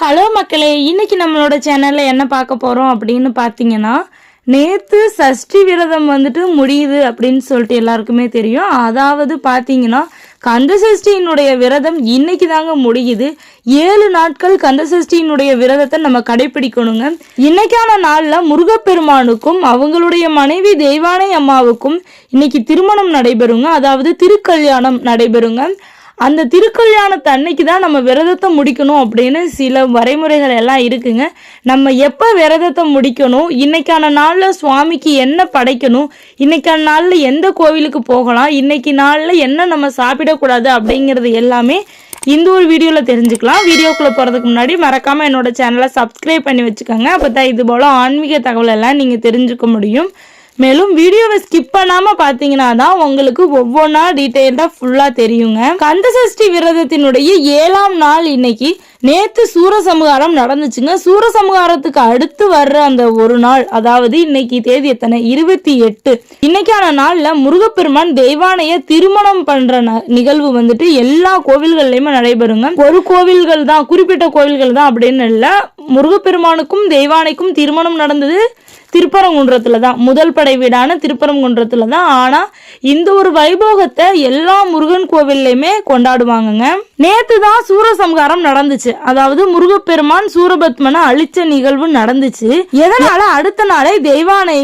Hello மக்களே, இன்னைக்கு நம்மளோட சேனல்ல என்ன பார்க்க போறோம் அப்படின்னு பார்த்தீங்கன்னா, நேத்து சஷ்டி விரதம் முடியுது அப்படின்னு சொல்லிட்டு எல்லாருக்குமே தெரியும். அதாவது பார்த்தீங்கன்னா, கந்த சஷ்டியினுடைய விரதம் இன்னைக்கு தாங்க முடியுது. 7 நாட்கள் கந்த சஷ்டியினுடைய விரதத்தை நம்ம கடைபிடிக்கணுங்க. இன்னைக்கான நாள்ல முருகப்பெருமானுக்கும் அவங்களுடைய மனைவி தெய்வானை அம்மாவுக்கும் இன்னைக்கு திருமணம் நடைபெறுங்க. அதாவது திருக்கல்யாணம் நடைபெறுங்க. அந்த திருக்கல்யாணத்தை அன்னைக்கு தான் நம்ம விரதத்தை முடிக்கணும் அப்படின்னு சில வரைமுறைகள் எல்லாம் இருக்குங்க. நம்ம எப்போ விரதத்தை முடிக்கணும், இன்னைக்கான நாளில் சுவாமிக்கு என்ன படைக்கணும், இன்னைக்கான நாளில் எந்த கோவிலுக்கு போகலாம், இன்னைக்கு நாளில் என்ன நம்ம சாப்பிடக்கூடாது அப்படிங்கிறது எல்லாமே இந்த ஒரு வீடியோவில் தெரிஞ்சுக்கலாம். வீடியோக்குள்ளே போகிறதுக்கு முன்னாடி மறக்காமல் என்னோட சேனலை சப்ஸ்கிரைப் பண்ணி வச்சுக்கோங்க. அப்போ தான் இது போல் ஆன்மீக தகவல் எல்லாம் நீங்கள் தெரிஞ்சுக்க முடியும். மேலும் வீடியோவை ஸ்கிப் பண்ணாம பாத்தீங்கன்னா தான் உங்களுக்கு ஒவ்வொன்றா டீட்டெயில்டா ஃபுல்லா தெரியுங்க. கந்த சஷ்டி விரதத்தினுடைய 7ஆம் நாள் இன்னைக்கு. நேத்து சூரசம்ஹாரம் நடந்துச்சுங்க. சூரசம்ஹாரத்துக்கு அடுத்து வர்ற அந்த ஒரு நாள், அதாவது இன்னைக்கு தேதி எத்தனை, 28. இன்னைக்கான நாள்ல முருகப்பெருமான் தெய்வானைய திருமணம் பண்ற நிகழ்வு எல்லா கோவில்கள்லயுமே நடைபெறுங்க. ஒரு கோவில்கள் தான், குறிப்பிட்ட கோவில்கள் தான் அப்படின்னு இல்ல. முருகப்பெருமானுக்கும் தெய்வானைக்கும் திருமணம் நடந்தது திருப்பரங்குன்றத்துல தான், முதல் படை வீடான திருப்பரங்குன்றத்துல தான். ஆனா இந்த ஒரு வைபோகத்தை எல்லா முருகன் கோவில்லையுமே கொண்டாடுவாங்கங்க. நேத்து தான் சூரசம்ஹாரம் நடந்துச்சு. அதாவது முருகப்பெருமான் சூரபத்மனை அழிச்ச நிகழ்வு நடந்துச்சு. எதனால அடுத்த நாளே தெய்வானை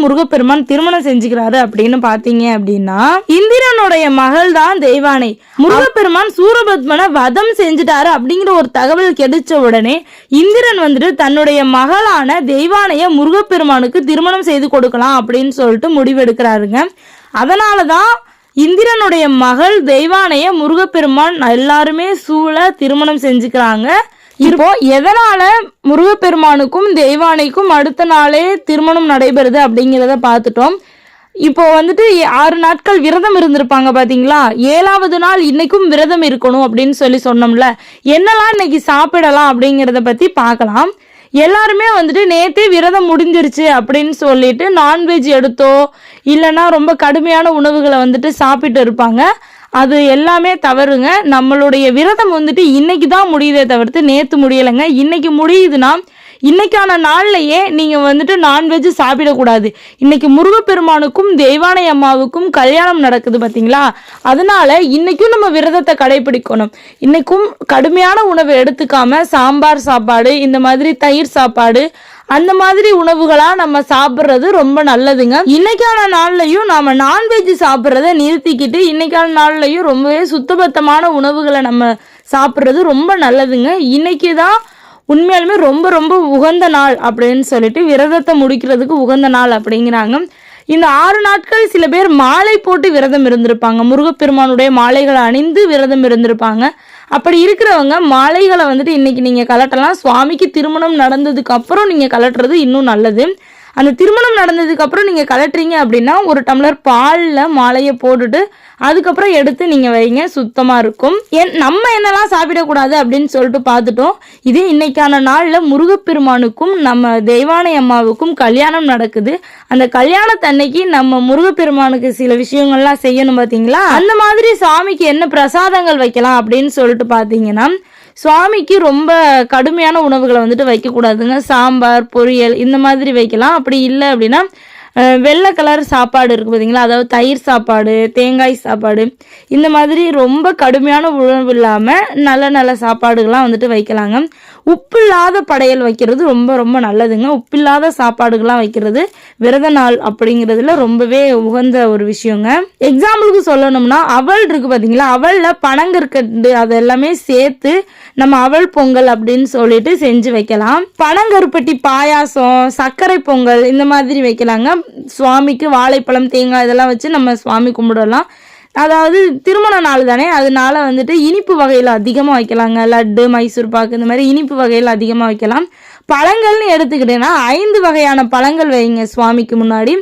முருகப்பெருமான் திருமணம் செஞ்சுக்கிறாரு அப்படின்னு பாத்தீங்க அப்படின்னா, இந்திரனுடைய மகள் தான் தெய்வானை. முருகப்பெருமான் சூரபத்மனை வதம் செஞ்சுட்டாரு அப்படிங்கிற ஒரு தகவல் கிடைச்ச உடனே இந்திரன் தன்னுடைய மகளான தெய்வானைய முருகப்பெருமானுக்கு திருமணம் செய்து கொடுக்கலாம் அப்படின்னு சொல்லிட்டு முடிவெடுக்கிறாருங்க. அதனாலதான் இந்திரனுடைய மகள் தெய்வானைய முருகப்பெருமான் எல்லாருமே சூழ திருமணம் செஞ்சுக்கிறாங்க. இப்போ எதனால முருகப்பெருமானுக்கும் தெய்வானைக்கும் அடுத்த நாளே திருமணம் நடைபெறுது அப்படிங்கிறத பார்த்துட்டோம். இப்போ 6 நாட்கள் விரதம் இருந்திருப்பாங்க பாத்தீங்களா. 7ஆவது நாள் இன்னைக்கும் விரதம் இருக்கணும் அப்படின்னு சொன்னோம்ல. என்னெல்லாம் இன்னைக்கு சாப்பிடலாம் அப்படிங்கிறத பத்தி பார்க்கலாம். எல்லாருமே நேற்றே விரதம் முடிஞ்சிருச்சு அப்படின்னு சொல்லிட்டு நான்வெஜ் எடுத்தோ இல்லைன்னா ரொம்ப கடுமையான உணவுகளை சாப்பிட்டு இருப்பாங்க. அது எல்லாமே தவறுங்க. நம்மளுடைய விரதம் இன்னைக்கு தான் முடியுதே தவிர்த்து நேற்று முடியலைங்க. இன்னைக்கு முடியுதுன்னா இன்னைக்கான நாள்லயே நீங்க நான்வெஜ் சாப்பிடக்கூடாது. இன்னைக்கு முருகப்பெருமானுக்கும் தெய்வானை அம்மாவுக்கும் கல்யாணம் நடக்குது பாத்தீங்களா. அதனால இன்னைக்கும் நம்ம விரதத்தை கடைபிடிக்கணும். இன்னைக்கும் கடுமையான உணவு எடுத்துக்காம சாம்பார் சாப்பாடு, இந்த மாதிரி தயிர் சாப்பாடு, அந்த மாதிரி உணவுகளா நம்ம சாப்பிட்றது ரொம்ப நல்லதுங்க. இன்னைக்கான நாள்லயும் நாம நான்வெஜ் சாப்பிட்றத நிறுத்திக்கிட்டு இன்னைக்கான நாள்லயும் ரொம்பவே சுத்தபத்தமான உணவுகளை நம்ம சாப்பிட்றது ரொம்ப நல்லதுங்க. இன்னைக்கு தான் உண்மையாலுமே ரொம்ப ரொம்ப உகந்த நாள் அப்படின்னு சொல்லிட்டு விரதத்தை முடிக்கிறதுக்கு உகந்த நாள் அப்படிங்கிறாங்க. இந்த 6 நாட்கள் சில பேர் மாலை போட்டு விரதம் இருந்திருப்பாங்க. முருகப்பெருமானுடைய மாலைகளை அணிந்து விரதம் இருந்திருப்பாங்க. அப்படி இருக்கிறவங்க மாலைகளை இன்னைக்கு நீங்க கலட்டலாம். சுவாமிக்கு திருமணம் நடந்ததுக்கு அப்புறம் நீங்க கலட்டுறது இன்னும் நல்லது. அந்த திருமணம் நடந்ததுக்கு அப்புறம் நீங்க கலட்டுறீங்க அப்படின்னா ஒரு டம்ளர் பால்ல மாலையை போட்டுட்டு அதுக்கப்புறம் எடுத்து நீங்க வைங்க, சுத்தமா இருக்கும். நம்ம என்னெல்லாம் சாப்பிடக்கூடாது அப்படின்னு சொல்லிட்டு பார்த்துட்டோம். இதே இன்னைக்கான நாள்ல முருகப்பெருமானுக்கும் நம்ம தெய்வானை அம்மாவுக்கும் கல்யாணம் நடக்குது. அந்த கல்யாணத்தன்னைக்கு நம்ம முருகப்பெருமானுக்கு சில விஷயங்கள்லாம் செய்யணும் பாத்தீங்களா. அந்த மாதிரி சுவாமிக்கு என்ன பிரசாதங்கள் வைக்கலாம் அப்படின்னு சொல்லிட்டு பாத்தீங்கன்னா, சுவாமிக்கு ரொம்ப கடுமையான உணவுகளை வைக்கக்கூடாதுங்க. சாம்பார், பொரியல் இந்த மாதிரி வைக்கலாம். அப்படி இல்லை அப்படின்னா வெள்ளை கலர் சாப்பாடு இருக்குது பார்த்தீங்களா, அதாவது தயிர் சாப்பாடு, தேங்காய் சாப்பாடு, இந்த மாதிரி ரொம்ப கடுமையான உணவு இல்லாமல் நல்ல நல்ல சாப்பாடுகள்லாம் வைக்கலாங்க. உப்பு இல்லாத படையல் வைக்கிறது ரொம்ப ரொம்ப நல்லதுங்க. உப்பில்லாத சாப்பாடுகள்லாம் வைக்கிறது விரத நாள் அப்படிங்கிறதுல ரொம்பவே உகந்த ஒரு விஷயங்க. எக்ஸாம்பிளுக்கு சொல்லணும்னா அவல் இருக்கு பார்த்தீங்களா, அவலில் பனங்கற்கண்டு அதெல்லாமே சேர்த்து நம்ம அவல் பொங்கல் அப்படின்னு சொல்லிட்டு செஞ்சு வைக்கலாம். பனங்கருப்பட்டி பாயாசம், சர்க்கரை பொங்கல் இந்த மாதிரி வைக்கலாங்க. சுவாமிக்கு வாழைப்பழம், தேங்காய் இதெல்லாம் வச்சு நம்ம சுவாமி கும்பிடலாம். அதாவது திருமண நாள் தானே, அதனால இனிப்பு வகையில் அதிகமாக வைக்கலாங்க. லட்டு, மைசூர் பாக்கு, இந்த மாதிரி இனிப்பு வகையில் அதிகமாக வைக்கலாம். பழங்கள்னு எடுத்துக்கிட்டேன்னா 5 வகையான பழங்கள் வைங்க சுவாமிக்கு முன்னாடி.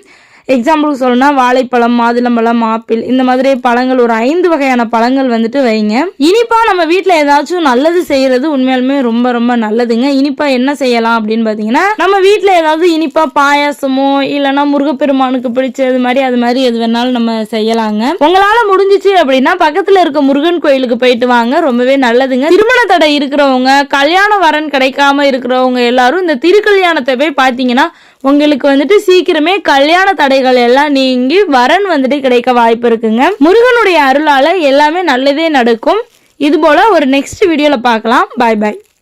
எக்ஸாம்பிளுக்கு சொல்லணும்னா வாழைப்பழம், மாதுளம்பழம், ஆப்பிள், இந்த மாதிரி பழங்கள் ஒரு 5 வகையான பழங்கள் வந்துட்டு வைங்க. இனிப்பா நம்ம வீட்டில் ஏதாச்சும் நல்லது செய்யறது உண்மையாலுமே ரொம்ப ரொம்ப நல்லதுங்க. இனிப்பா என்ன செய்யலாம் அப்படின்னு பார்த்தீங்கன்னா, நம்ம வீட்டில் ஏதாவது இனிப்பா பாயாசமோ இல்லைன்னா முருகப்பெருமானுக்கு பிடிச்சது மாதிரி அது மாதிரி எது வேணாலும் நம்ம செய்யலாங்க. உங்களால முடிஞ்சிச்சு அப்படின்னா பக்கத்துல இருக்க முருகன் கோயிலுக்கு போயிட்டு வாங்க, ரொம்பவே நல்லதுங்க. திருமண தடை இருக்கிறவங்க, கல்யாண வரன் கிடைக்காம இருக்கிறவங்க எல்லாரும் இந்த திருக்கல்யாணத்தை போய் பார்த்தீங்கன்னா உங்களுக்கு வந்துட்டு சீக்கிரமே கல்யாண தடைகள் எல்லாம் நீங்கி வரன் வந்துட்டு கிடைக்க வாய்ப்பு இருக்குங்க. முருகனுடைய அருளால எல்லாமே நல்லதே நடக்கும். இது போல ஒரு நெக்ஸ்ட் வீடியோல பார்க்கலாம். பாய் பாய்.